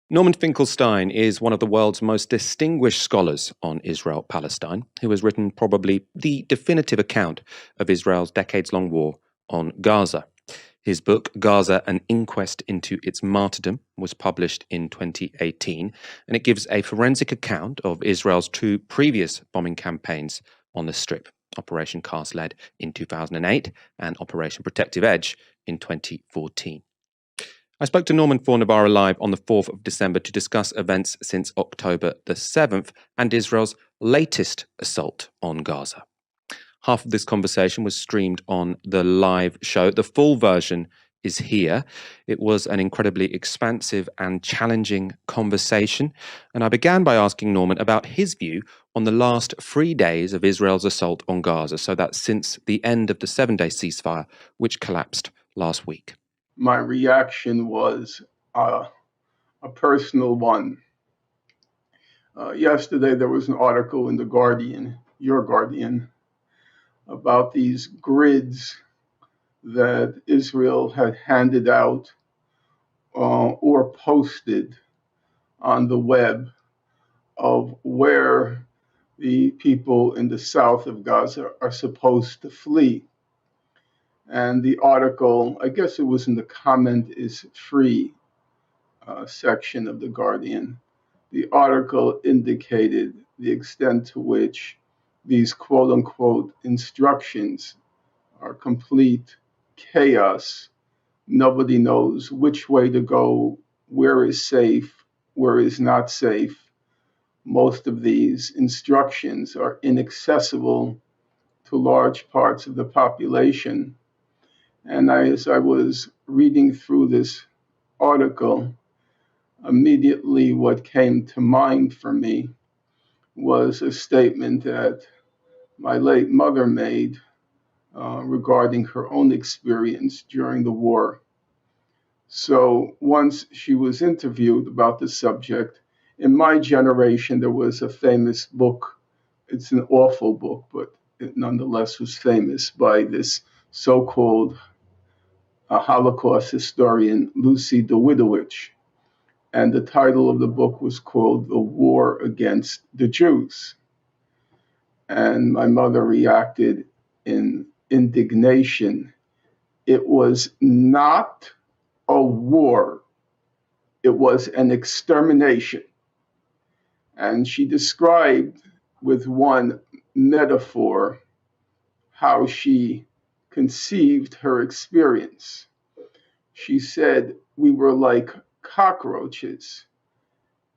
Norman Finkelstein is one of the world's most distinguished scholars on Israel-Palestine, who has written probably the definitive account of Israel's decades-long war on Gaza. His book, Gaza, An Inquest into Its Martyrdom, was published in 2018, and it gives a forensic account of Israel's two previous bombing campaigns on the Strip, Operation Cast Lead in 2008 and Operation Protective Edge in 2014. I spoke to Norman for Novara Live on the 4th of December to discuss events since October the 7th and Israel's latest assault on Gaza. Half of this conversation was streamed on the live show. The full version is here. It was an incredibly expansive and challenging conversation, and I began by asking Norman about his view on the last 3 days of Israel's assault on Gaza, so that's since the end of the 7-day ceasefire, which collapsed last week. My reaction was a personal one. Yesterday, there was an article in The Guardian, your Guardian, about these grids that Israel had handed out or posted on the web of where the people in the south of Gaza are supposed to flee. And the article, I guess it was in the comment is free section of The Guardian. The article indicated the extent to which these quote unquote instructions are complete chaos. Nobody knows which way to go, where is safe, where is not safe. Most of these instructions are inaccessible to large parts of the population. And as I was reading through this article, immediately what came to mind for me was a statement that my late mother made regarding her own experience during the war. So once she was interviewed about the subject, in my generation, there was a famous book. It's an awful book, but it nonetheless was famous by this so-called Holocaust historian, Lucy Dawidowicz. And the title of the book was called The War Against the Jews. And my mother reacted in indignation. It was not a war, it was an extermination. And she described with one metaphor how she conceived her experience. She said, we were like cockroaches.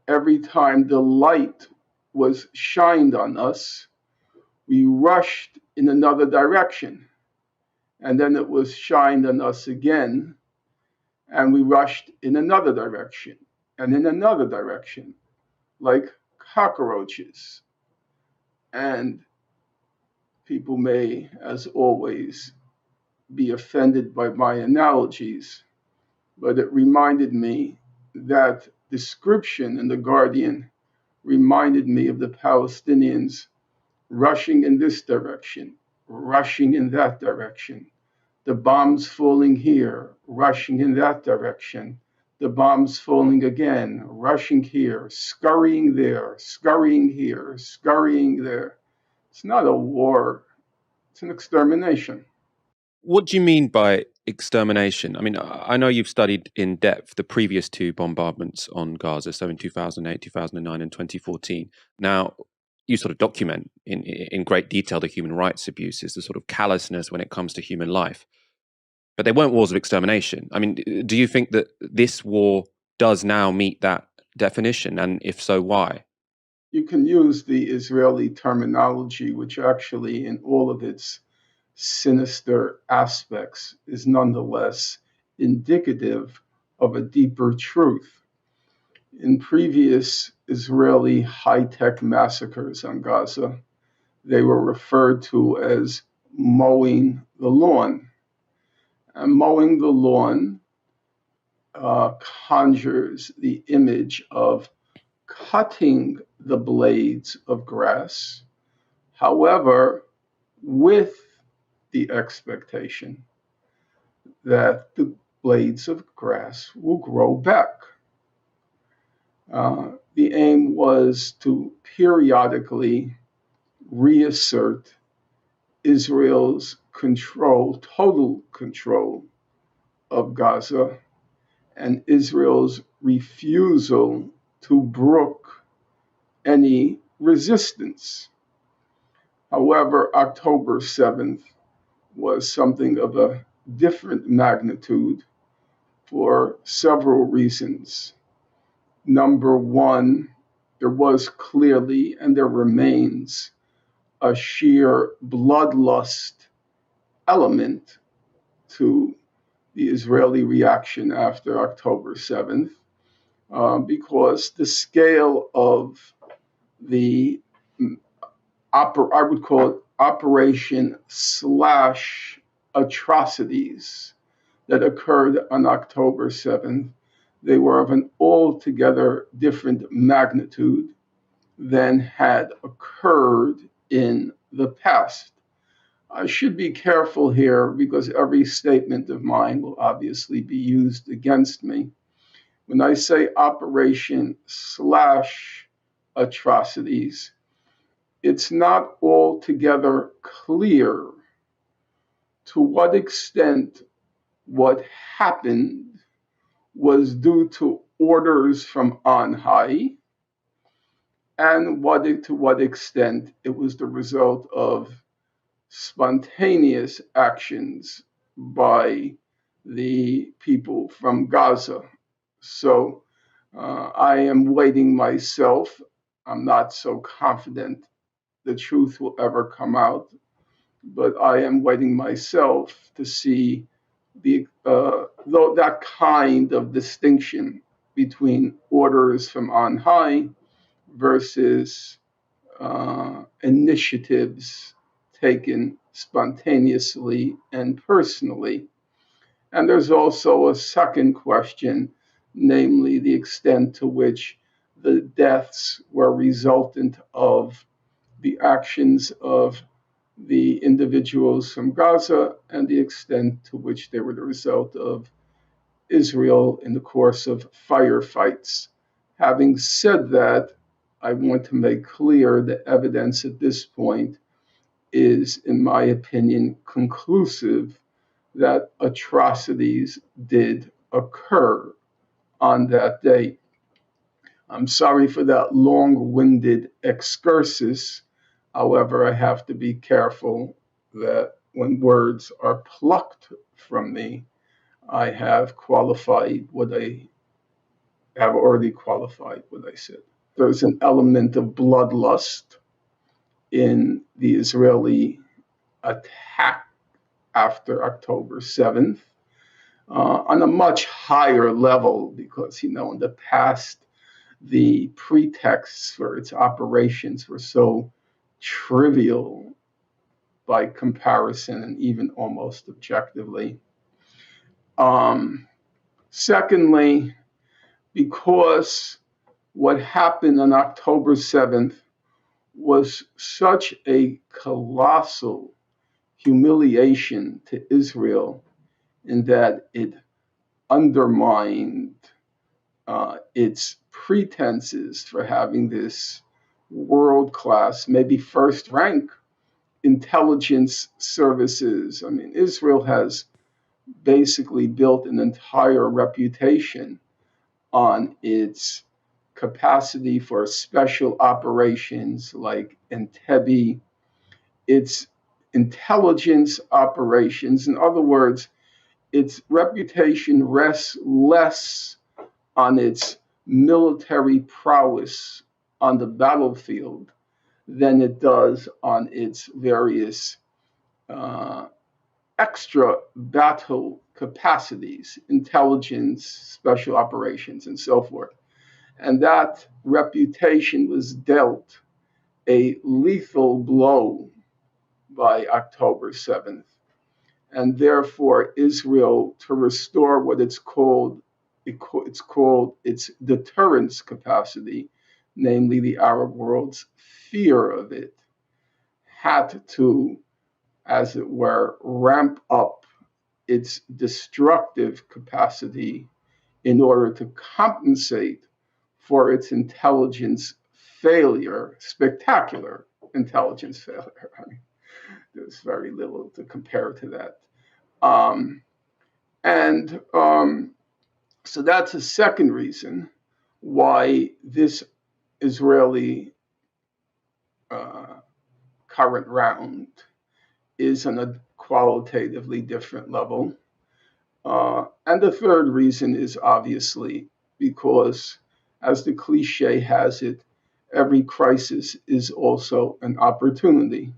Every time the light was shined on us, we rushed in another direction. And then it was shined on us again, and we rushed in another direction and in another direction, like cockroaches. And people may, as always, be offended by my analogies, but it reminded me that description in The Guardian reminded me of the Palestinians rushing in this direction, rushing in that direction, the bombs falling here, rushing in that direction, the bombs falling again, rushing here, scurrying there, scurrying here, scurrying there. It's not a war, it's an extermination. What do you mean by extermination? I mean, I know you've studied in depth the previous two bombardments on Gaza, so in 2008, 2009, and 2014. Now, you sort of document in great detail the human rights abuses, the sort of callousness when it comes to human life. But they weren't wars of extermination. I mean, do you think that this war does now meet that definition? And if so, why? You can use the Israeli terminology, which actually, in all of its sinister aspects, is nonetheless indicative of a deeper truth. In previous Israeli high-tech massacres on Gaza, they were referred to as mowing the lawn. And mowing the lawn conjures the image of cutting the blades of grass, however, with the expectation that the blades of grass will grow back. The aim was to periodically reassert Israel's total control of Gaza, and Israel's refusal to brook any resistance. However, October 7th was something of a different magnitude for several reasons. Number one, there was clearly, and there remains, a sheer bloodlust element to the Israeli reaction after October 7th, because the scale of the, I would call it operation slash atrocities that occurred on October 7th, they were of an altogether different magnitude than had occurred in the past. I should be careful here because every statement of mine will obviously be used against me. When I say operation slash atrocities, it's not altogether clear to what extent what happened was due to orders from on high and to what extent it was the result of spontaneous actions by the people from Gaza. So I am waiting myself. I'm not so confident the truth will ever come out, but I am waiting myself to see that kind of distinction between orders from on high versus initiatives taken spontaneously and personally. And there's also a second question, namely the extent to which the deaths were resultant of the actions of the individuals from Gaza and the extent to which they were the result of Israel in the course of firefights. Having said that, I want to make clear the evidence at this point is, in my opinion, conclusive that atrocities did occur on that day. I'm sorry for that long winded excursus. However, I have to be careful that when words are plucked from me, I have already qualified what I said. There's an element of bloodlust in the Israeli attack after October 7th on a much higher level because, in the past, the pretexts for its operations were so trivial by comparison and even almost objectively. Secondly, because what happened on October 7th was such a colossal humiliation to Israel in that it undermined its pretenses for having this world-class, maybe first-rank intelligence services. I mean, Israel has basically built an entire reputation on its capacity for special operations like Entebbe, its intelligence operations. In other words, its reputation rests less on its military prowess on the battlefield than it does on its various extra battle capacities, intelligence, special operations, and so forth. And that reputation was dealt a lethal blow by October 7th. And therefore, Israel, to restore what it's called its deterrence capacity, namely the Arab world's fear of it, had to, as it were, ramp up its destructive capacity in order to compensate for its intelligence failure, spectacular intelligence failure. I mean, there's very little to compare to that. Um, and so that's a second reason why this Israeli uh, current round is on a qualitatively different level. And the third reason is obviously because, as the cliche has it, every crisis is also an opportunity.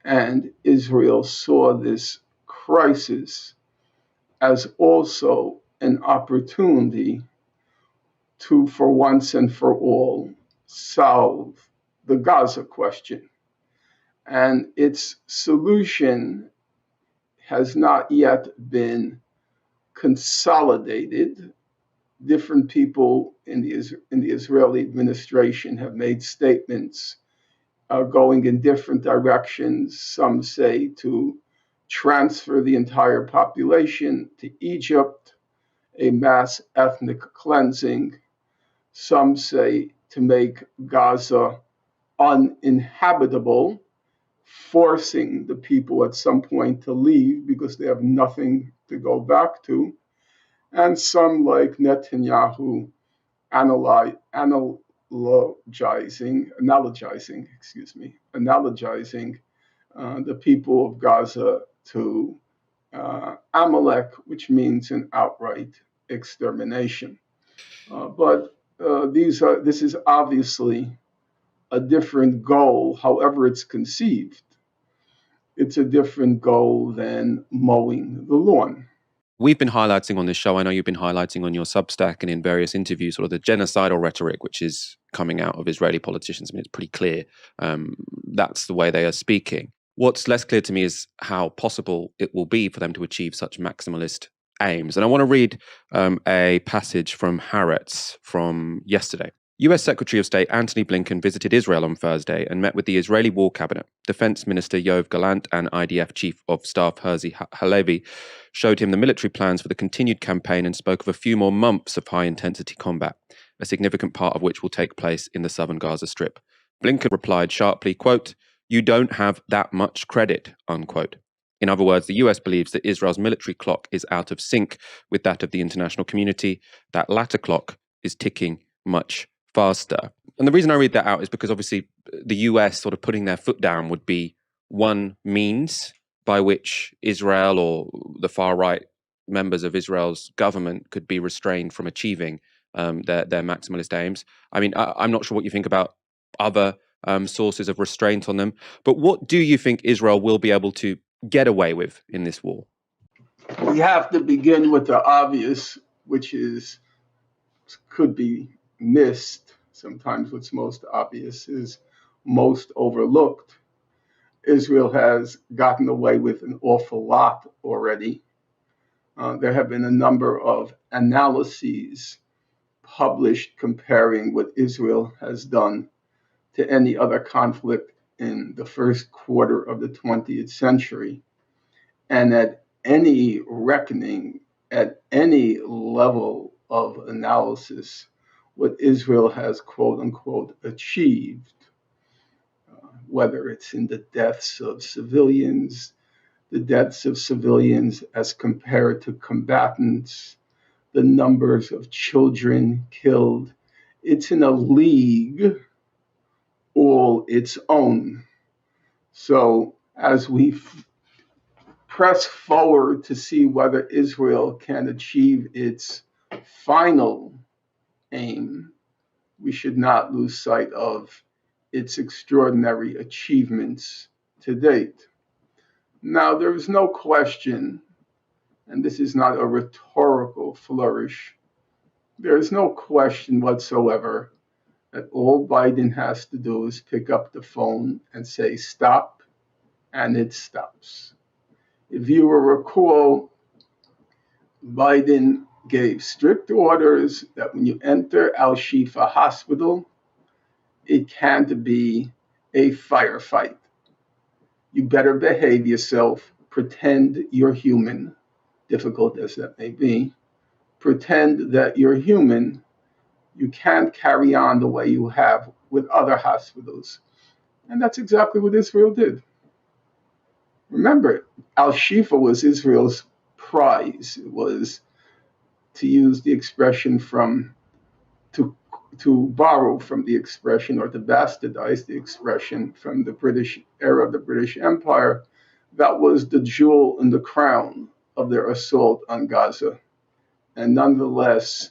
And Israel saw this crisis as also an opportunity to, for once and for all, solve the Gaza question. And its solution has not yet been consolidated. Different people in the Israeli administration have made statements going in different directions. Some say to transfer the entire population to Egypt, a mass ethnic cleansing. Some say to make Gaza uninhabitable, forcing the people at some point to leave because they have nothing to go back to. And some, like Netanyahu, analogizing the people of Gaza to Amalek, which means an outright extermination. But this is obviously a different goal, however it's conceived. It's a different goal than mowing the lawn. We've been highlighting on this show, I know you've been highlighting on your Substack and in various interviews, sort of the genocidal rhetoric which is coming out of Israeli politicians. I mean, it's pretty clear that's the way they are speaking. What's less clear to me is how possible it will be for them to achieve such maximalist aims. And I want to read a passage from Haaretz from yesterday. US Secretary of State Antony Blinken visited Israel on Thursday and met with the Israeli War Cabinet. Defense Minister Yoav Gallant and IDF Chief of Staff Herzi Halevi showed him the military plans for the continued campaign and spoke of a few more months of high-intensity combat, a significant part of which will take place in the southern Gaza Strip. Blinken replied sharply, quote, "You don't have that much credit," unquote. In other words, the US believes that Israel's military clock is out of sync with that of the international community. That latter clock is ticking much faster. And the reason I read that out is because obviously the US sort of putting their foot down would be one means by which Israel or the far right members of Israel's government could be restrained from achieving their maximalist aims. I mean, I'm not sure what you think about other sources of restraint on them, but what do you think Israel will be able to get away with in this war? We have to begin with the obvious, which is could be missed. Sometimes what's most obvious is most overlooked. Israel has gotten away with an awful lot already. There have been a number of analyses published comparing what Israel has done to any other conflict in the first quarter of the 20th century. And at any reckoning, at any level of analysis, what Israel has, quote unquote, achieved, whether it's in the deaths of civilians, the deaths of civilians as compared to combatants, the numbers of children killed, it's in a league all its own. So as we press forward to see whether Israel can achieve its final aim, we should not lose sight of its extraordinary achievements to date. Now, there is no question, and this is not a rhetorical flourish, there is no question whatsoever that all Biden has to do is pick up the phone and say stop, and it stops. If you will recall, Biden gave strict orders that when you enter Al Shifa Hospital, it can't be a firefight. You better behave yourself, pretend you're human, difficult as that may be. Pretend that you're human You can't carry on the way you have with other hospitals. And that's exactly what Israel did. Remember, Al Shifa was Israel's prize. It was, to use the expression from, to, to borrow from the expression or to bastardize the expression from the British era of the British Empire, that was the jewel in the crown of their assault on Gaza. And nonetheless,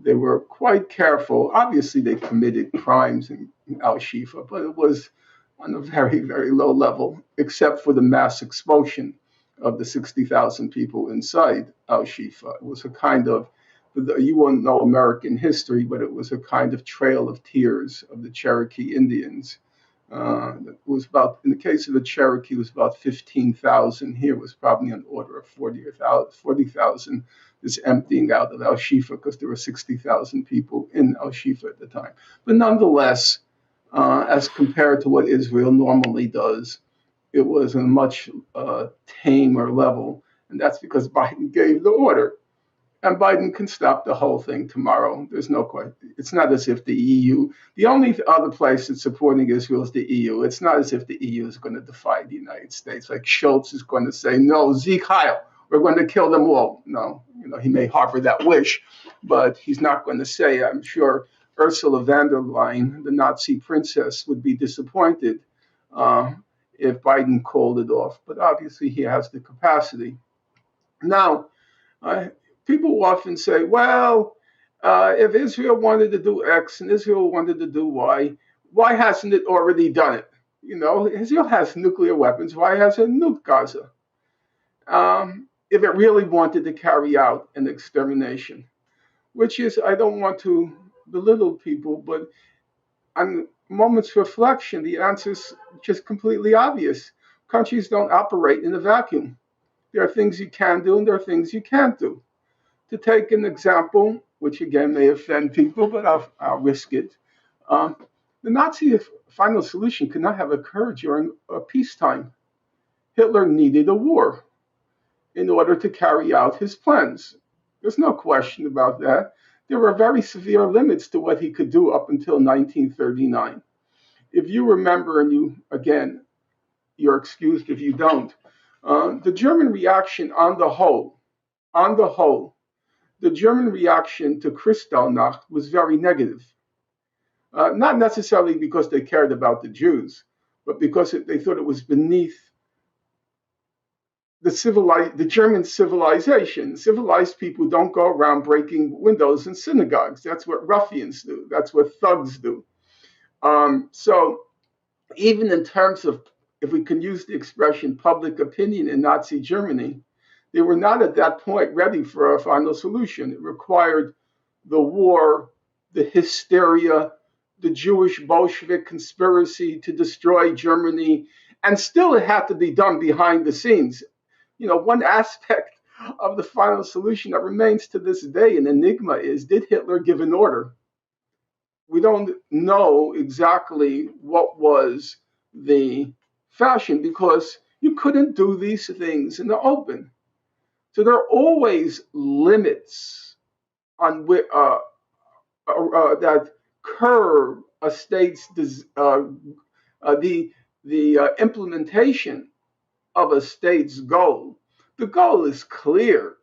they were quite careful. Obviously, they committed crimes in Al Shifa, but it was on a very, very low level, except for the mass expulsion of the 60,000 people inside Al Shifa. It was a kind of, you won't know American history, but it was a kind of trail of tears of the Cherokee Indians. It was about, in the case of the Cherokee, it was about 15,000. Here it was probably on the order of 40,000 is emptying out of Al Shifa because there were 60,000 people in Al Shifa at the time. But nonetheless, as compared to what Israel normally does, it was a much tamer level. And that's because Biden gave the order. And Biden can stop the whole thing tomorrow. There's no question. It's not as if the EU, the only other place that's supporting Israel is the EU. It's not as if the EU is going to defy the United States. Like Schultz is going to say, no, Sieg Heil, we're going to kill them all. No, he may harbor that wish, but he's not going to say, I'm sure Ursula von der Leyen, the Nazi princess, would be disappointed if Biden called it off. But obviously he has the capacity. Now, people often say, well, if Israel wanted to do X and Israel wanted to do Y, why hasn't it already done it? Israel has nuclear weapons. Why hasn't it nuked Gaza? If it really wanted to carry out an extermination, which is, I don't want to belittle people, but on moments reflection, the answer is just completely obvious. Countries don't operate in a vacuum. There are things you can do and there are things you can't do. To take an example, which again may offend people, but I'll risk it. The Nazi final solution could not have occurred during peacetime. Hitler needed a war in order to carry out his plans. There's no question about that. There were very severe limits to what he could do up until 1939. If you remember, and you're excused if you don't, the German reaction on the whole, the German reaction to Kristallnacht was very negative. Not necessarily because they cared about the Jews, but because they thought it was beneath the German civilization. Civilized people don't go around breaking windows in synagogues. That's what ruffians do. That's what thugs do. So even in terms of, if we can use the expression public opinion in Nazi Germany, they were not at that point ready for a final solution. It required the war, the hysteria, the Jewish Bolshevik conspiracy to destroy Germany, and still it had to be done behind the scenes. One aspect of the final solution that remains to this day an enigma is, did Hitler give an order? We don't know exactly what was the fashion because you couldn't do these things in the open. So there are always limits on that curb a state's the implementation of a state's goal. The goal is clear.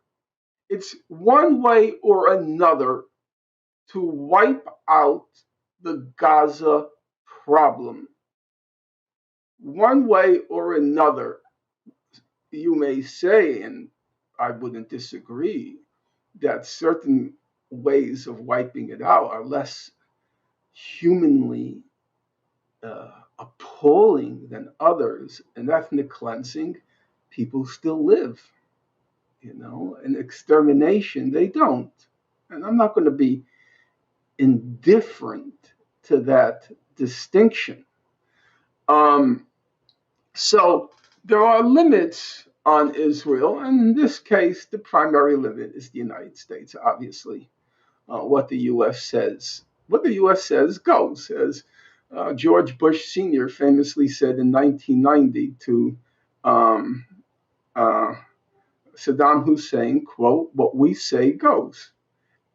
It's one way or another to wipe out the Gaza problem. One way or another, you may say, and I wouldn't disagree, that certain ways of wiping it out are less humanly appalling than others. In ethnic cleansing, people still live, and extermination, they don't. And I'm not going to be indifferent to that distinction. So there are limits on Israel, and in this case, the primary limit is the United States, obviously. What the U.S. says goes. As George Bush Sr. famously said in 1990 to Saddam Hussein, quote, "What we say goes."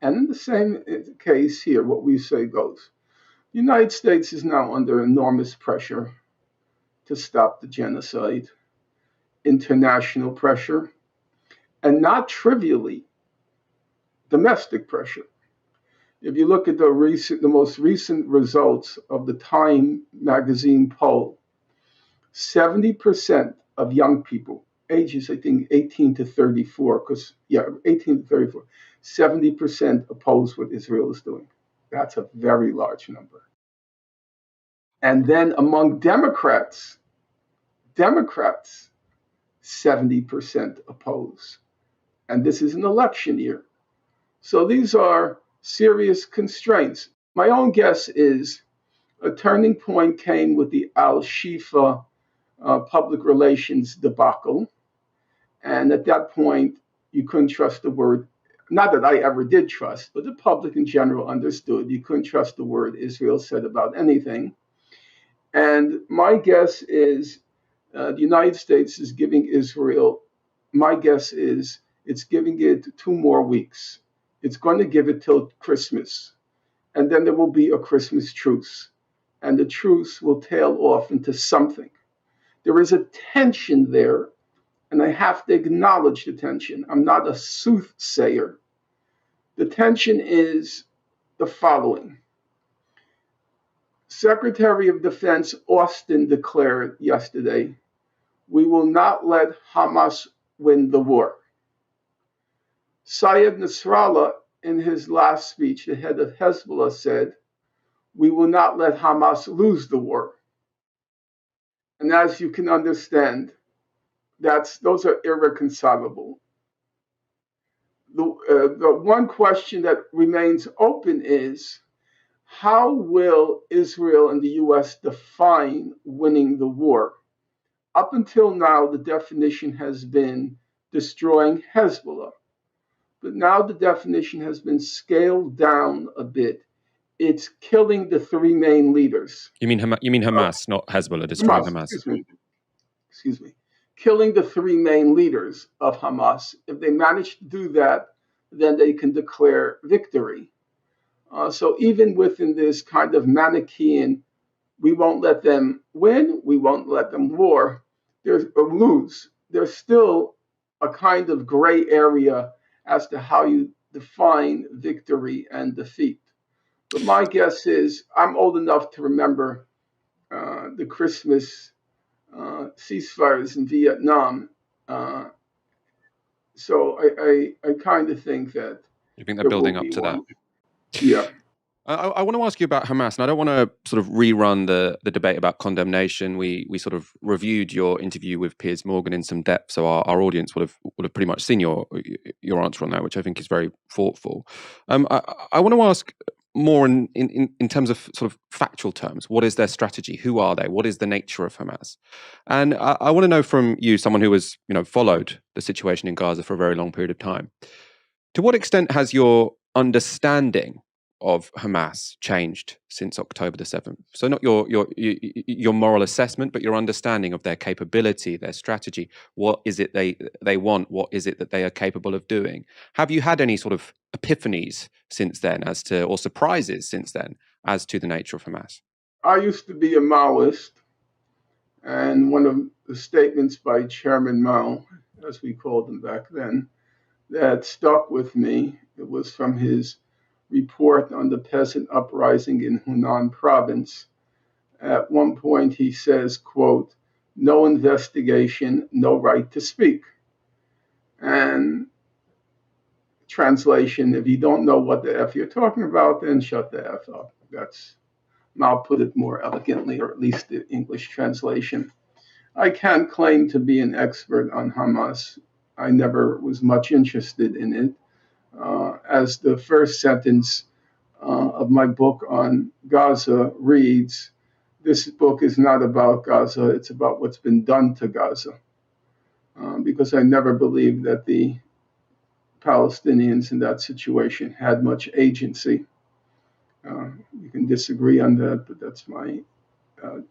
And in the same case here, what we say goes. The United States is now under enormous pressure to stop the genocide, international pressure, and not trivially, domestic pressure. If you look at the most recent results of the Time magazine poll, 70% of young people, ages I think 18 to 34, 18 to 34, 70% oppose what Israel is doing. That's a very large number. And then among Democrats, 70% oppose. And this is an election year. So these are serious constraints. My own guess is a turning point came with the Al Shifa public relations debacle. And at that point, you couldn't trust the word, not that I ever did trust, but the public in general understood you couldn't trust the word Israel said about anything. And my guess is the United States is giving Israel, my guess is it's giving it 2 more weeks. It's going to give it till Christmas. And then there will be a Christmas truce. And the truce will tail off into something. There is a tension there, and I have to acknowledge the tension. I'm not a soothsayer. The tension is the following. Secretary of Defense Austin declared yesterday, we will not let Hamas win the war. Syed Nasrallah, in his last speech, the head of Hezbollah, said, we will not let Hamas lose the war. And as you can understand, those are irreconcilable. The one question that remains open is, how will Israel and the US define winning the war? Up until now, the definition has been destroying Hezbollah. But now the definition has been scaled down a bit. It's killing the three main leaders. You mean Hamas, not Hezbollah, destroying Hamas? Excuse me. Killing the three main leaders of Hamas. If they manage to do that, then they can declare victory. So even within this kind of Manichaean, we won't let them win, we won't let them lose. There's still a kind of gray area as to how you define victory and defeat. But my guess is, I'm old enough to remember the Christmas ceasefires in Vietnam. So I kind of think that you think they're building up to that? Yeah. I want to ask you about Hamas, and I don't want to sort of rerun the debate about condemnation. We sort of reviewed your interview with Piers Morgan in some depth, so our audience would have pretty much seen your answer on that, which I think is very thoughtful. I want to ask more in terms of sort of factual terms. What is their strategy? Who are they? What is the nature of Hamas? And I want to know from you, someone who has followed the situation in Gaza for a very long period of time, to what extent has your understanding of Hamas changed since October the 7th? So not your moral assessment, but your understanding of their capability, their strategy. What is it they want? What is it that they are capable of doing? Have you had any sort of epiphanies since then or surprises since then as to the nature of Hamas? I used to be a Maoist, and one of the statements by Chairman Mao, as we called him back then, that stuck with me, it was from his report on the peasant uprising in Hunan province. At one point he says, quote, no investigation, no right to speak. And translation, if you don't know what the F you're talking about, then shut the F up. I'll put it more elegantly, or at least the English translation. I can't claim to be an expert on Hamas. I never was much interested in it. As the first sentence of my book on Gaza reads, this book is not about Gaza, it's about what's been done to Gaza. Because I never believed that the Palestinians in that situation had much agency. You can disagree on that, but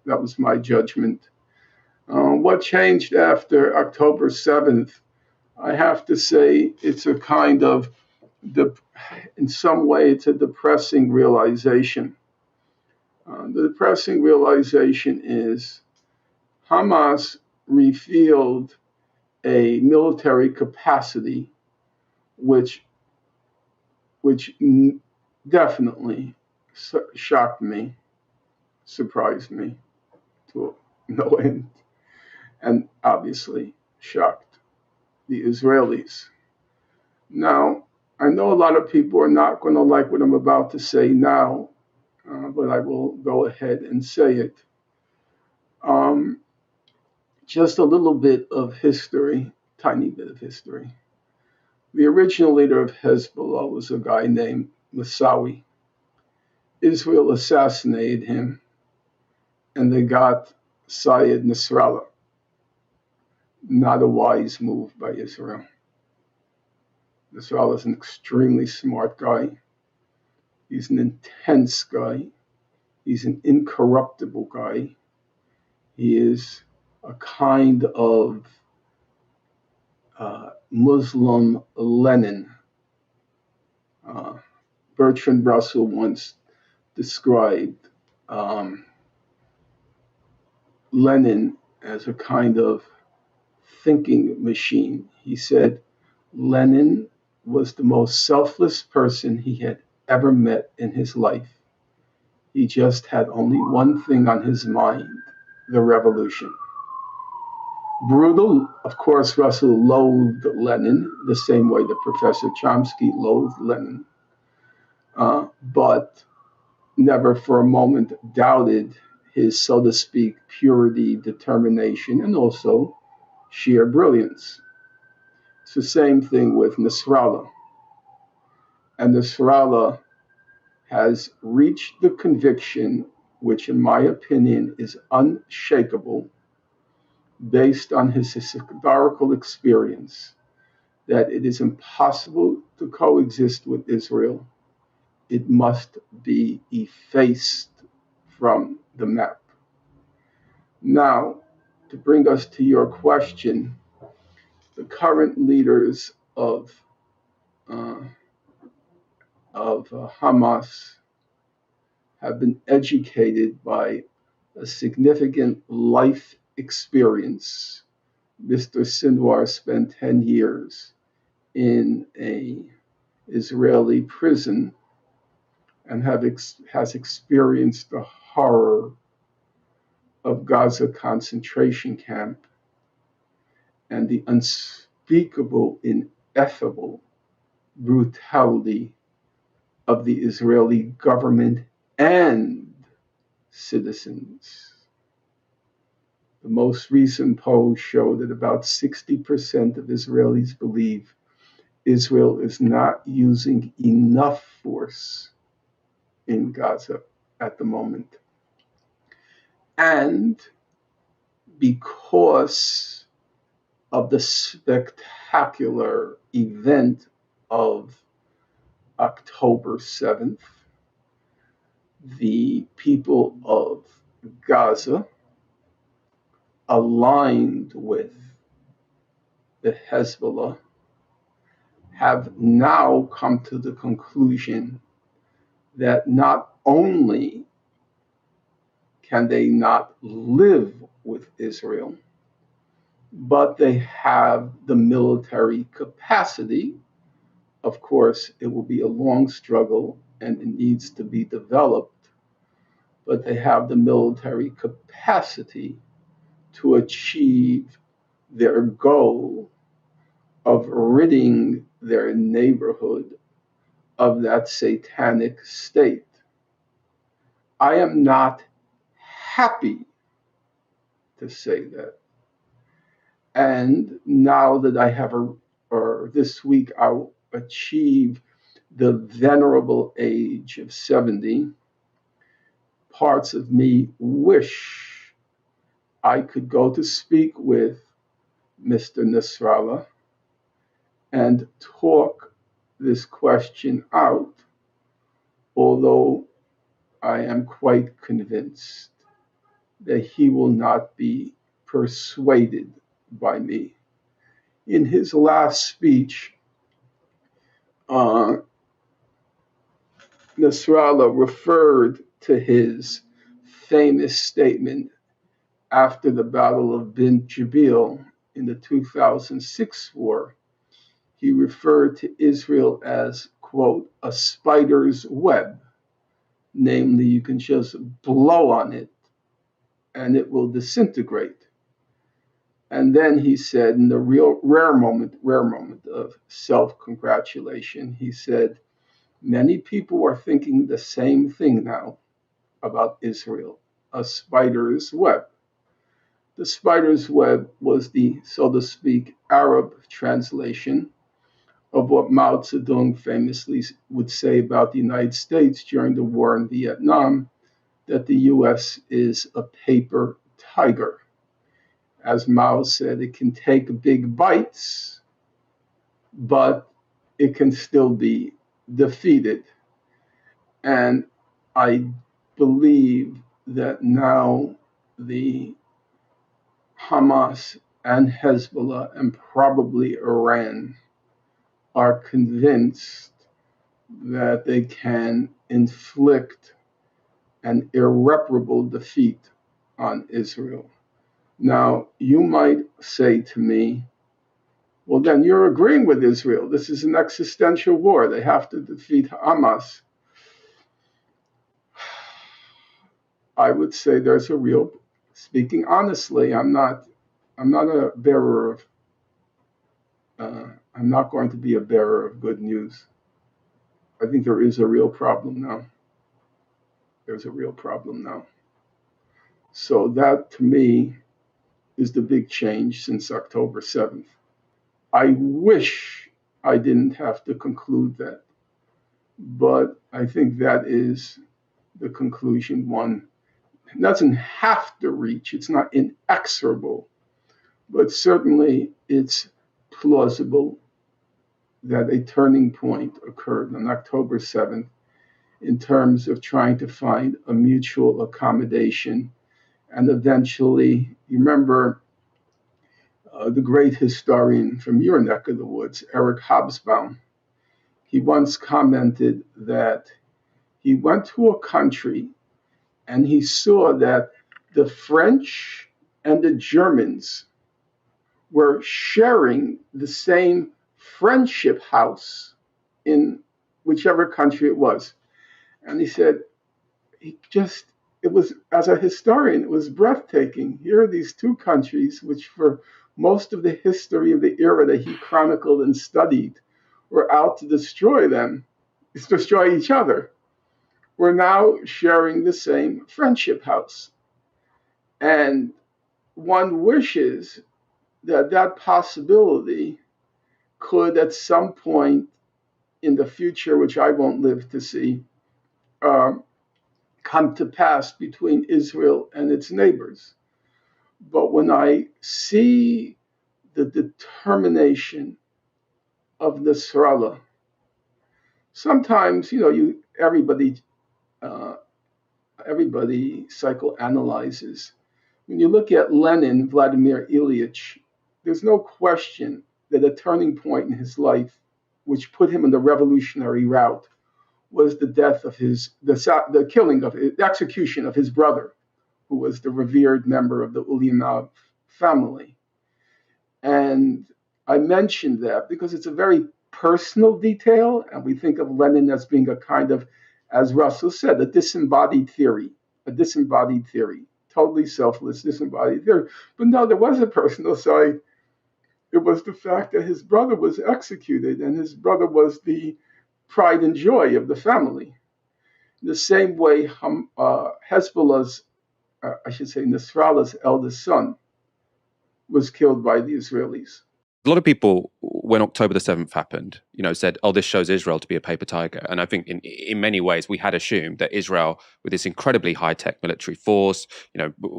that was my judgment. What changed after October 7th? I have to say it's a kind of the, in some way, it's a depressing realization. The depressing realization is Hamas revealed a military capacity which which definitely shocked me, surprised me to no end, and obviously shocked the Israelis. Now, I know a lot of people are not going to like what I'm about to say now, but I will go ahead and say it. Um, just a little bit of history, tiny bit of history. The original leader of Hezbollah was a guy named Moussawi. Israel assassinated him, and they got Syed Nasrallah. Not a wise move by Israel. Nasrallah is an extremely smart guy. He's an intense guy. He's an incorruptible guy. He is a kind of Muslim Lenin. Uh, Bertrand Russell once described Lenin as a kind of thinking machine. He said Lenin was the most selfless person he had ever met in his life. He just had only one thing on his mind, the revolution. Brutal, of course, Russell loathed Lenin the same way that Professor Chomsky loathed Lenin, but never for a moment doubted his, so to speak, purity, determination, and also sheer brilliance. It's the same thing with Nasrallah. And Nasrallah has reached the conviction, which in my opinion is unshakable, based on his historical experience, that it is impossible to coexist with Israel. It must be effaced from the map. Now, to bring us to your question, the current leaders uh, of Hamas have been educated by a significant life experience. Mr. Sinwar spent 10 years in an Israeli prison and has experienced the horror of Gaza concentration camp and the unspeakable, ineffable brutality of the Israeli government and citizens. The most recent polls show that about 60% of Israelis believe Israel is not using enough force in Gaza at the moment. And because of the spectacular event of October 7th, the people of Gaza, aligned with the Hezbollah, have now come to the conclusion that not only can they not live with Israel, but they have the military capacity. Of course, it will be a long struggle and it needs to be developed, but they have the military capacity to achieve their goal of ridding their neighborhood of that satanic state. I am not happy to say that. And now that I have or this week I'll achieve the venerable age of 70, parts of me wish I could go to speak with Mr. Nasrallah and talk this question out, although I am quite convinced that he will not be persuaded by me. In his last speech, uh, Nasrallah referred to his famous statement after the Battle of Bin Jabil in the 2006 war. He referred to Israel as, quote, a spider's web, namely, you can just blow on it and it will disintegrate. And then he said, in the real rare moment of self congratulation, he said, many people are thinking the same thing now about Israel, a spider's web. The spider's web was the, so to speak, Arab translation of what Mao Zedong famously would say about the United States during the war in Vietnam, that the US is a paper tiger. As Mao said, it can take big bites, but it can still be defeated. And I believe that now the Hamas and Hezbollah and probably Iran are convinced that they can inflict an irreparable defeat on Israel. Now, you might say to me, well, then you're agreeing with Israel. This is an existential war. They have to defeat Hamas. I would say there's a real, speaking honestly, I'm not a bearer of, I'm not going to be a bearer of good news. I think there is a real problem now. There's a real problem now. So that to me is the big change since October 7th. I wish I didn't have to conclude that, but I think that is the conclusion one doesn't have to reach. It's not inexorable, but certainly it's plausible that a turning point occurred on October 7th in terms of trying to find a mutual accommodation. And eventually, you remember the great historian from your neck of the woods, Eric Hobsbawm, he once commented that he went to a country and he saw that the French and the Germans were sharing the same friendship house in whichever country it was. And he said, it was, as a historian, it was breathtaking. Here are these two countries, which for most of the history of the era that he chronicled and studied, were out to destroy each other. We're now sharing the same friendship house. And one wishes that that possibility could at some point in the future, which I won't live to see, come to pass between Israel and its neighbors. But when I see the determination of Nasrallah, sometimes uh, everybody psychoanalyzes. When you look at Lenin, Vladimir Ilyich, there's no question that a turning point in his life, which put him on the revolutionary route, was the death of the killing of the execution of his brother, who was the revered member of the Ulyanov family. And I mentioned that because it's a very personal detail, and we think of Lenin as being a kind of, as Russell said, a disembodied theory, totally selfless, disembodied theory. But no, there was a personal side. It was the fact that his brother was executed, and his brother was the pride and joy of the family. The same way Hezbollah's, I should say, Nasrallah's eldest son was killed by the Israelis. A lot of people, when October the 7th happened, said, oh, this shows Israel to be a paper tiger. And I think in many ways, we had assumed that Israel, with this incredibly high-tech military force,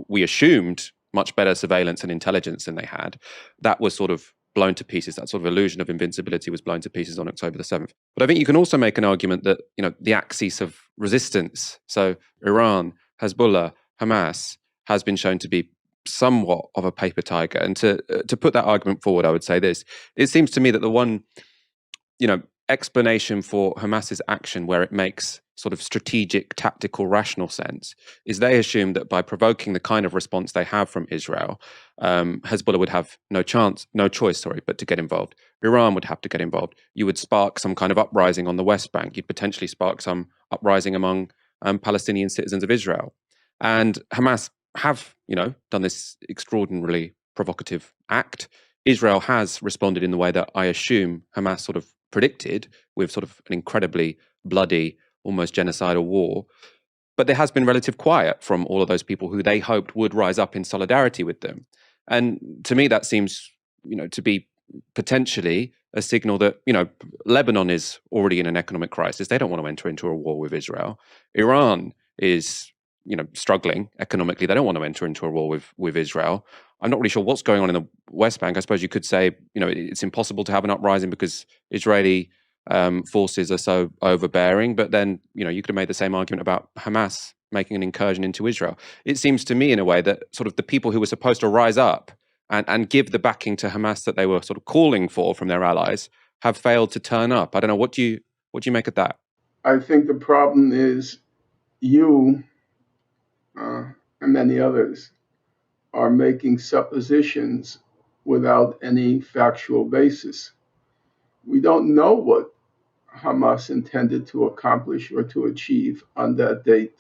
we assumed much better surveillance and intelligence than they had. That was sort of blown to pieces. That sort of illusion of invincibility was blown to pieces on October the 7th. But I think you can also make an argument that, the axis of resistance, so Iran, Hezbollah, Hamas, has been shown to be somewhat of a paper tiger. And to put that argument forward, I would say this: it seems to me that the one explanation for Hamas's action, where it makes sort of strategic, tactical, rational sense, is they assume that by provoking the kind of response they have from Israel, Hezbollah would have no choice, but to get involved. Iran would have to get involved. You would spark some kind of uprising on the West Bank. You'd potentially spark some uprising among Palestinian citizens of Israel. And Hamas have, done this extraordinarily provocative act. Israel has responded in the way that I assume Hamas sort of predicted, with sort of an incredibly bloody, almost genocidal war. But there has been relative quiet from all of those people who they hoped would rise up in solidarity with them. And to me, that seems, to be potentially a signal that, Lebanon is already in an economic crisis. They don't want to enter into a war with Israel. Iran is, struggling economically. They don't want to enter into a war with Israel. I'm not really sure what's going on in the West Bank. I suppose you could say, it's impossible to have an uprising because Israeli forces are so overbearing. But then, you could have made the same argument about Hamas making an incursion into Israel. It seems to me, in a way, that sort of the people who were supposed to rise up and give the backing to Hamas that they were sort of calling for from their allies have failed to turn up. I don't know. What do you make of that? I think the problem is you and many others are making suppositions without any factual basis. We don't know what Hamas intended to accomplish or to achieve on that date.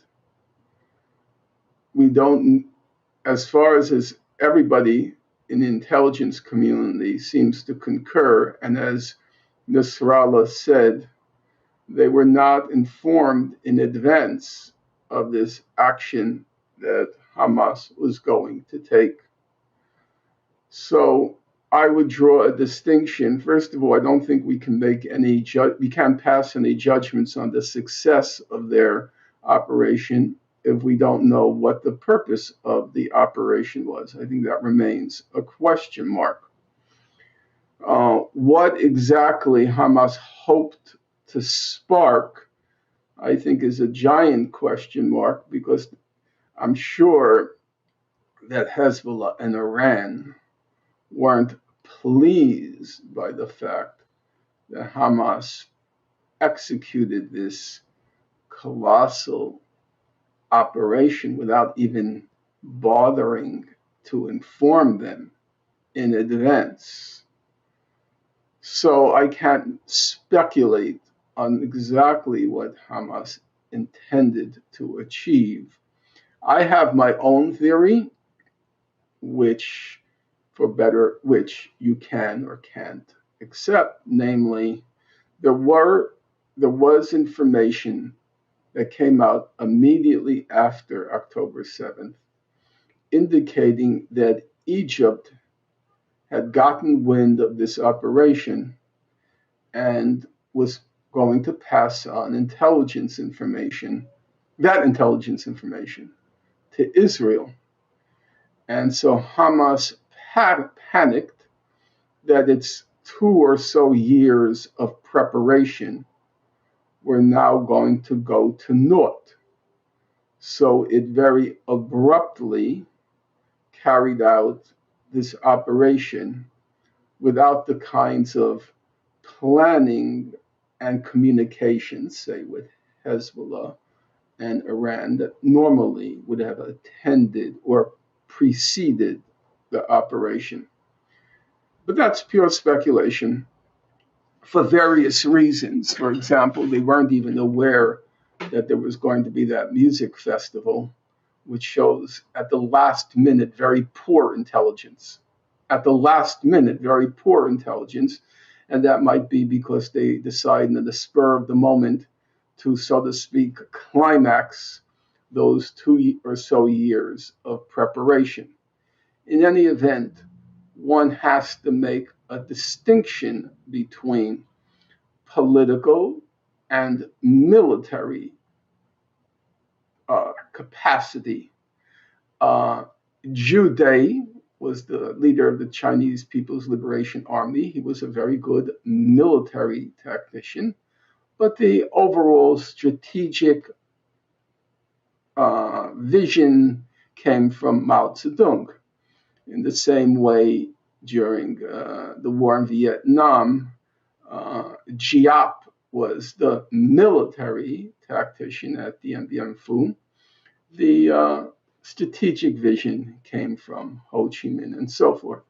We don't, as far as everybody in the intelligence community seems to concur, and as Nasrallah said, they were not informed in advance of this action that Hamas was going to take. So I would draw a distinction. First of all, I don't think we can we can't pass any judgments on the success of their operation if we don't know what the purpose of the operation was. I think that remains a question mark. What exactly Hamas hoped to spark, I think, is a giant question mark, because I'm sure that Hezbollah and Iran weren't pleased by the fact that Hamas executed this colossal operation without even bothering to inform them in advance. So I can't speculate on exactly what Hamas intended to achieve. I have my own theory, which you can or can't accept. Namely, there was information that came out immediately after October 7th, indicating that Egypt had gotten wind of this operation and was going to pass on intelligence information to Israel. And so Hamas panicked that its 2 or so years of preparation were now going to go to naught. So it very abruptly carried out this operation without the kinds of planning and communication, say, with Hezbollah and Iran, that normally would have attended or preceded the operation. But that's pure speculation for various reasons. For example, they weren't even aware that there was going to be that music festival, which shows at the last minute very poor intelligence. At the last minute, very poor intelligence. And that might be because they decide in the spur of the moment to, so to speak, climax those 2 or so years of preparation. In any event, one has to make a distinction between political and military capacity. Zhu Dai was the leader of the Chinese People's Liberation Army. He was a very good military tactician, but the overall strategic vision came from Mao Zedong. In the same way, during the war in Vietnam, Giap was the military tactician at the Dien Phu. The strategic vision came from Ho Chi Minh and so forth.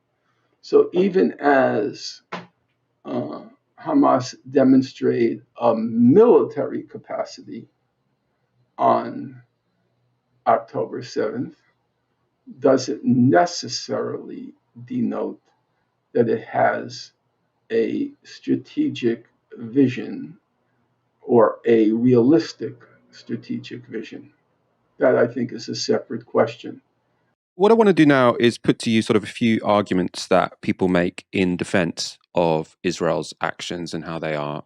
So even as uh, Hamas demonstrated a military capacity on October 7th, doesn't necessarily denote that it has a strategic vision or a realistic strategic vision. That I think is a separate question. What I want to do now is put to you sort of a few arguments that people make in defense of Israel's actions and how they are,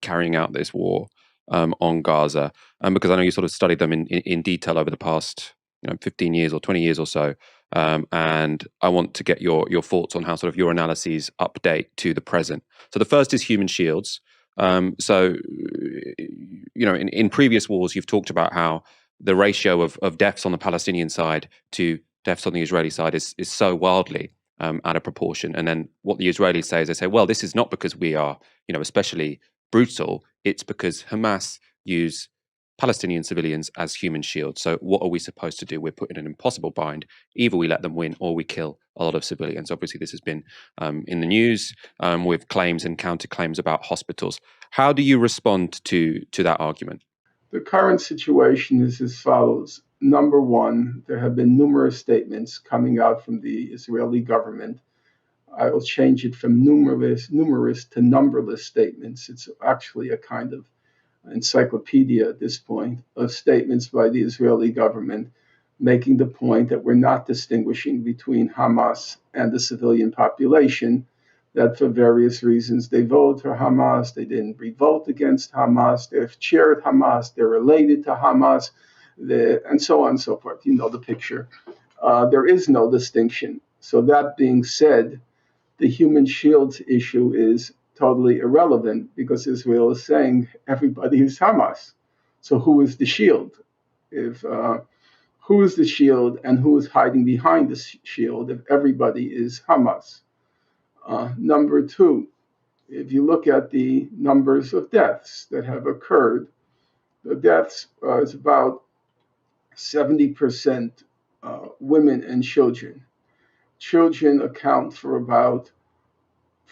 carrying out this war on Gaza. Because I know you sort of studied them in detail over the past, 15 years or 20 years or so. And I want to get your thoughts on how sort of your analyses update to the present. So the first is human shields. In previous wars, you've talked about how the ratio of deaths on the Palestinian side to deaths on the Israeli side is so wildly out of proportion. And then what the Israelis say is they say, well, this is not because we are, especially brutal. It's because Hamas use Palestinian civilians as human shields. So what are we supposed to do? We're put in an impossible bind. Either we let them win or we kill a lot of civilians. Obviously, this has been in the news with claims and counterclaims about hospitals. How do you respond to that argument? The current situation is as follows. Number one, there have been numerous statements coming out from the Israeli government. I will change it from numerous to numberless statements. It's actually a kind of encyclopedia at this point of statements by the Israeli government making the point that we're not distinguishing between Hamas and the civilian population, that for various reasons they voted for Hamas, they didn't revolt against Hamas, they've cheered Hamas, they're related to Hamas, and so on and so forth. You know the picture. There is no distinction. So that being said, the human shields issue is totally irrelevant because Israel is saying everybody is Hamas. So who is the shield? If Who is the shield and who is hiding behind the shield if everybody is Hamas? Number two, if you look at the numbers of deaths that have occurred, the deaths is about 70% women and children. Children account for about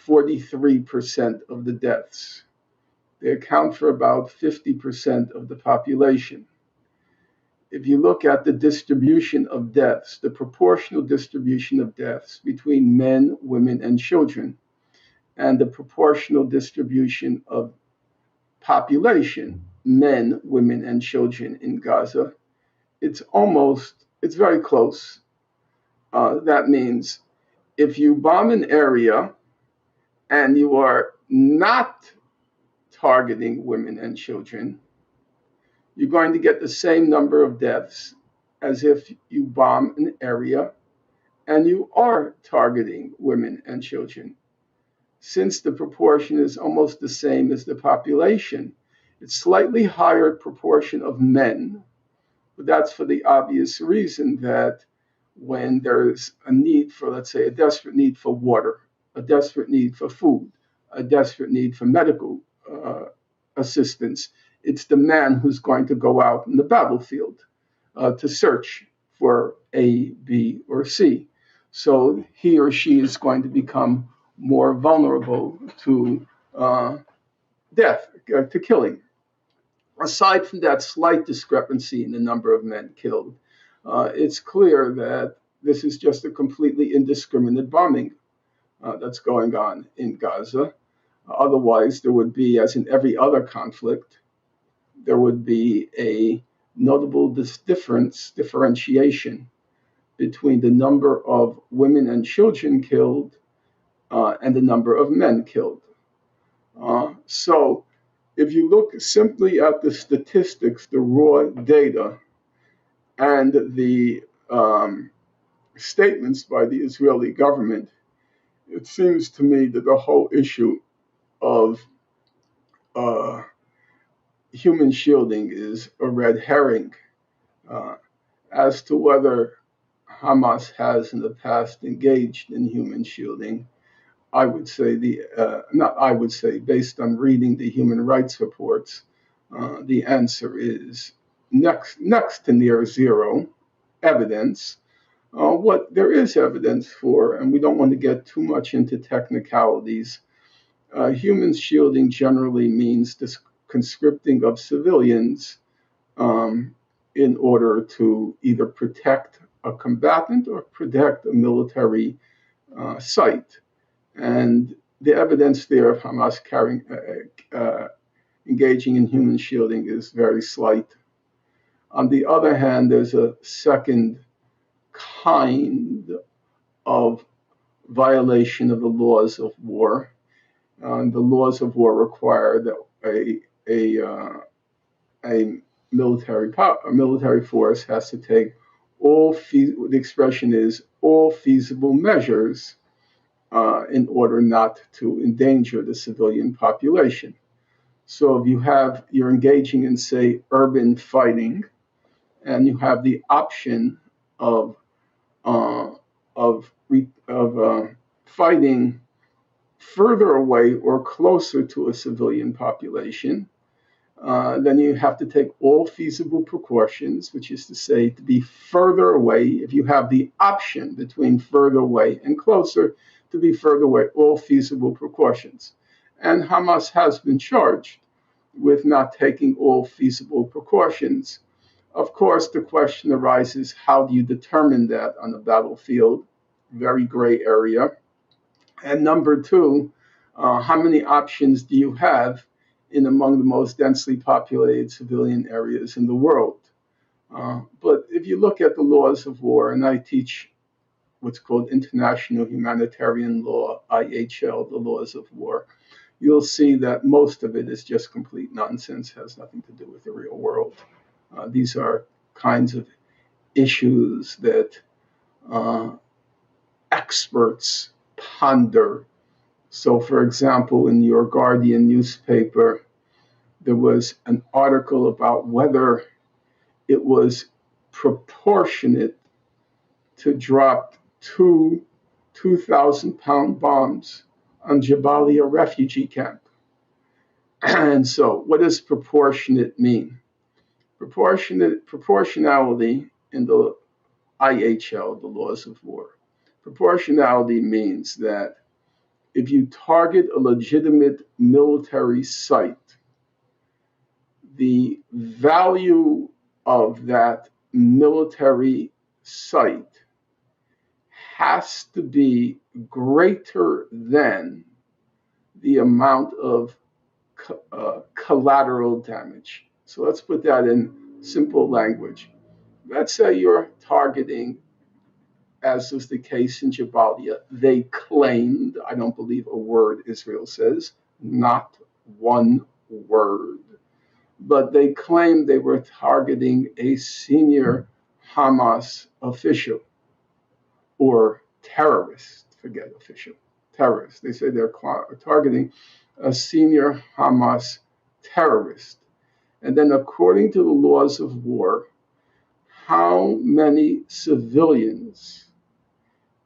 43% of the deaths. They account for about 50% of the population. If you look at the distribution of deaths, the proportional distribution of deaths between men, women, and children, and the proportional distribution of population, men, women, and children in Gaza, it's very close. That means if you bomb an area and you are not targeting women and children, you're going to get the same number of deaths as if you bomb an area and you are targeting women and children. Since the proportion is almost the same as the population, it's slightly higher proportion of men, but that's for the obvious reason that when there's a need for, let's say, a desperate need for water, a desperate need for food, a desperate need for medical assistance, it's the man who's going to go out in the battlefield to search for A, B, or C. So he or she is going to become more vulnerable to death, to killing. Aside from that slight discrepancy in the number of men killed, it's clear that this is just a completely indiscriminate bombing that's going on in Gaza. Otherwise, there would be, as in every other conflict, there would be a notable differentiation between the number of women and children killed and the number of men killed. So if you look simply at the statistics, the raw data, and the statements by the Israeli government, it seems to me that the whole issue of uh, human shielding is a red herring. Uh, as to whether Hamas has in the past engaged in human shielding, I would say not I would say, based on reading the human rights reports, the answer is next to near zero evidence. What there is evidence for, and we don't want to get too much into technicalities, human shielding generally means this conscripting of civilians um, in order to either protect a combatant or protect a military site. And the evidence there of Hamas engaging in human shielding is very slight. On the other hand, there's a second kind of violation of the laws of war. The laws of war require that a military force has to take the expression is all feasible measures in order not to endanger the civilian population. So if you're engaging in, say, urban fighting, and you have the option of uh, of fighting further away or closer to a civilian population, then you have to take all feasible precautions, which is to say, to be further away. If you have the option between further away and closer, to be further away, all feasible precautions. And Hamas has been charged with not taking all feasible precautions. Of course, the question arises, how do you determine that on the battlefield? Very gray area. And number two, how many options do you have in among the most densely populated civilian areas in the world? But if you look at the laws of war, and I teach what's called international humanitarian law, IHL, the laws of war, you'll see that most of it is just complete nonsense, has nothing to do with the real world. These are kinds of issues that experts ponder. So, for example, in your Guardian newspaper, there was an article about whether it was proportionate to drop two 2,000-pound bombs on Jabalia refugee camp. And so, what does proportionate mean? Proportionality in the IHL, the laws of war. Proportionality means that if you target a legitimate military site, the value of that military site has to be greater than the amount of collateral damage. So let's put that in simple language. Let's say you're targeting, as was the case in Jabalia, they claimed, I don't believe a word Israel says, not one word, but they claimed they were targeting a senior Hamas official or terrorist, forget official, terrorist. They say they're targeting a senior Hamas terrorist. And then, according to the laws of war, how many civilians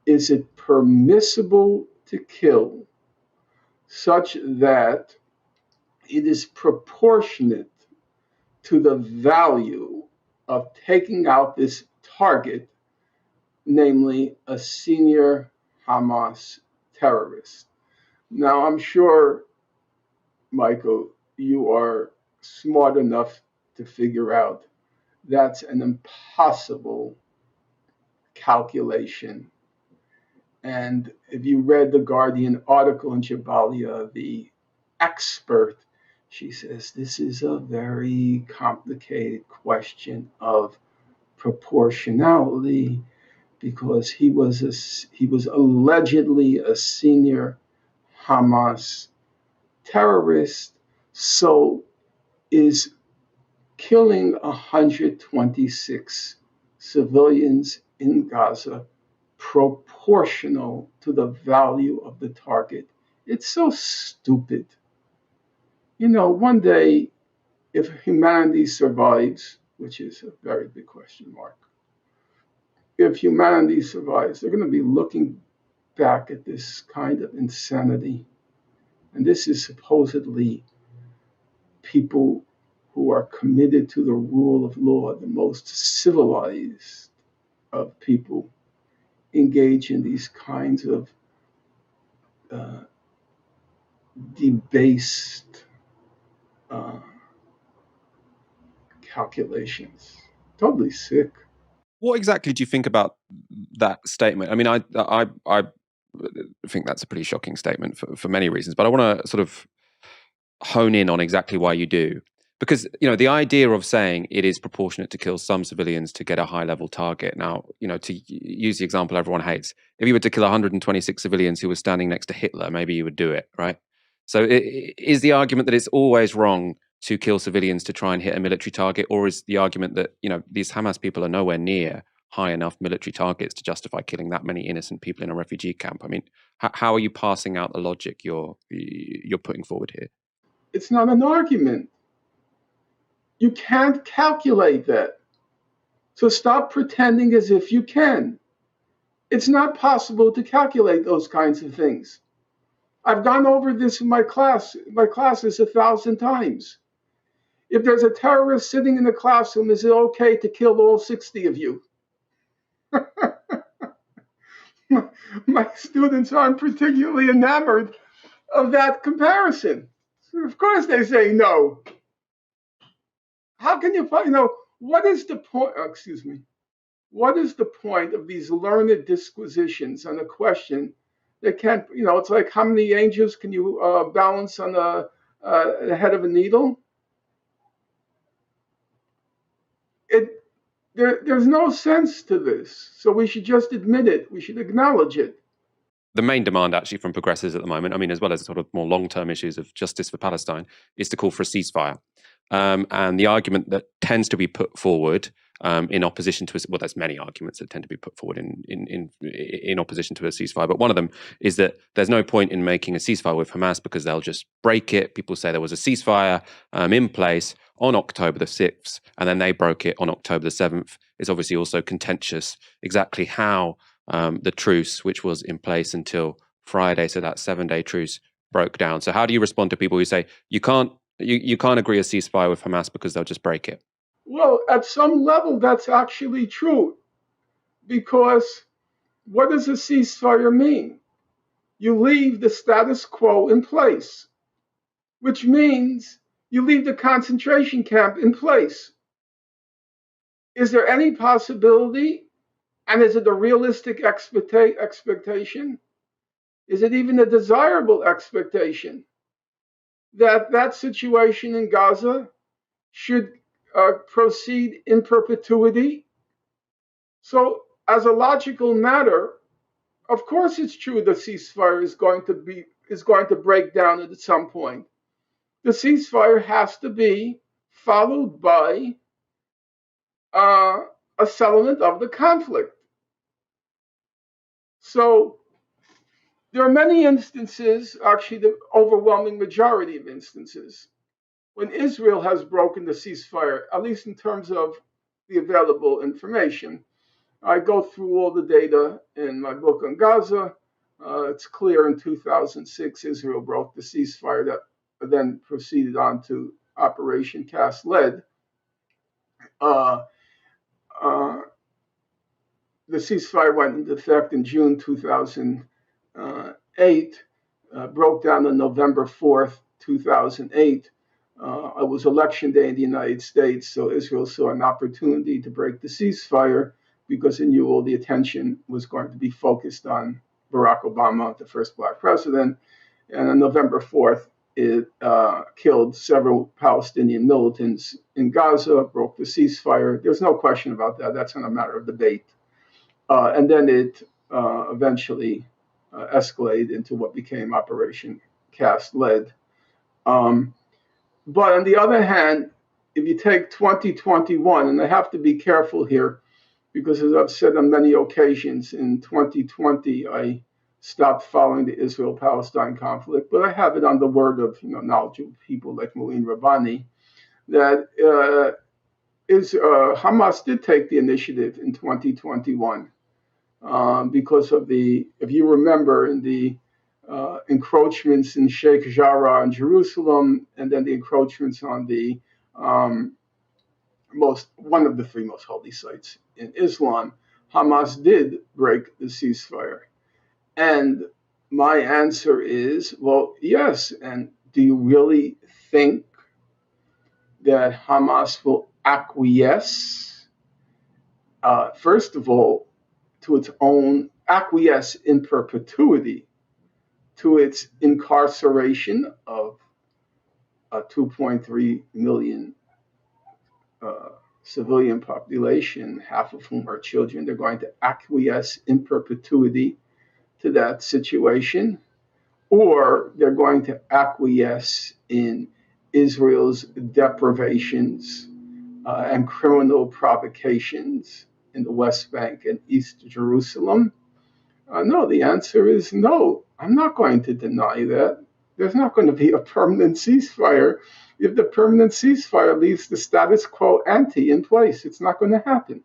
is it permissible to kill such that it is proportionate to the value of taking out this target, namely a senior Hamas terrorist? Now, I'm sure, Michael, you are smart enough to figure out that's an impossible calculation. And if you read the Guardian article in Jabalia, the expert, she says this is a very complicated question of proportionality because he was allegedly a senior Hamas terrorist. So is killing 126 civilians in Gaza proportional to the value of the target? It's so stupid. You know, one day, if humanity survives, which is a very big question mark, if humanity survives, they're going to be looking back at this kind of insanity. And this is supposedly people who are committed to the rule of law, the most civilized of people, engage in these kinds of uh, debased uh, calculations. Totally sick. What exactly do you think about that statement? I mean, I think that's a pretty shocking statement for many reasons, but I want to sort of hone in on exactly why you do. Because, the idea of saying it is proportionate to kill some civilians to get a high level target. Now, to use the example everyone hates, if you were to kill 126 civilians who were standing next to Hitler, maybe you would do it, right? So is the argument that it's always wrong to kill civilians to try and hit a military target? Or is the argument that, these Hamas people are nowhere near high enough military targets to justify killing that many innocent people in a refugee camp? I mean, how are you passing out the logic you're putting forward here? It's not an argument. You can't calculate that. So stop pretending as if you can. It's not possible to calculate those kinds of things. I've gone over this in my classes 1,000 times. If there's a terrorist sitting in the classroom, is it okay to kill all 60 of you? My students aren't particularly enamored of that comparison. Of course they say no. How can you find, what is the point, excuse me, what is the point of these learned disquisitions on a question that can't, it's like how many angels can you balance on the head of a needle? There's no sense to this. So we should just admit it. We should acknowledge it. The main demand actually from progressives at the moment, I mean, as well as sort of more long-term issues of justice for Palestine, is to call for a ceasefire. And the argument that tends to be put forward in opposition to there's many arguments that tend to be put forward in opposition to a ceasefire, but one of them is that there's no point in making a ceasefire with Hamas because they'll just break it. People say there was a ceasefire in place on October the 6th, and then they broke it on October the 7th. It's obviously also contentious exactly how the truce, which was in place until Friday, so that 7-day truce, broke down. So how do you respond to people who say you can't agree a ceasefire with Hamas because they'll just break it? Well, at some level, that's actually true. Because what does a ceasefire mean? You leave the status quo in place, which means you leave the concentration camp in place. Is there any possibility, and is it a realistic expectation? Is it even a desirable expectation that that situation in Gaza should proceed in perpetuity? So, as a logical matter, of course, it's true the ceasefire is going to break down at some point. The ceasefire has to be followed by a settlement of the conflict. So there are many instances, actually the overwhelming majority of instances, when Israel has broken the ceasefire, at least in terms of the available information. I go through all the data in my book on Gaza. It's clear in 2006, Israel broke the ceasefire that then proceeded on to Operation Cast Lead. Uh, uh, the ceasefire went into effect in June 2008, broke down on November 4th, 2008. It was election day in the United States, so Israel saw an opportunity to break the ceasefire because it knew all the attention was going to be focused on Barack Obama, the first black president. And on November 4th, it killed several Palestinian militants in Gaza, broke the ceasefire. There's no question about that. That's not a matter of debate. And then it eventually escalated into what became Operation Cast Lead. But on the other hand, if you take 2021, and I have to be careful here, because as I've said on many occasions, in 2020, I stopped following the Israel-Palestine conflict, but I have it on the word of knowledgeable people like Mouin Rabbani, that Hamas did take the initiative in 2021 because of if you remember, in the encroachments in Sheikh Jarrah in Jerusalem, and then the encroachments on the um, one of the three most holy sites in Islam, Hamas did break the ceasefire. And my answer is, well, yes. And do you really think that Hamas will acquiesce, first of all, to its own, acquiesce in perpetuity to its incarceration of a 2.3 million uh, civilian population, half of whom are children? They're going to acquiesce in perpetuity to that situation, or they're going to acquiesce in Israel's deprivations and criminal provocations in the West Bank and East Jerusalem. No, the answer is no. I'm not going to deny that. There's not going to be a permanent ceasefire if the permanent ceasefire leaves the status quo ante in place. It's not going to happen.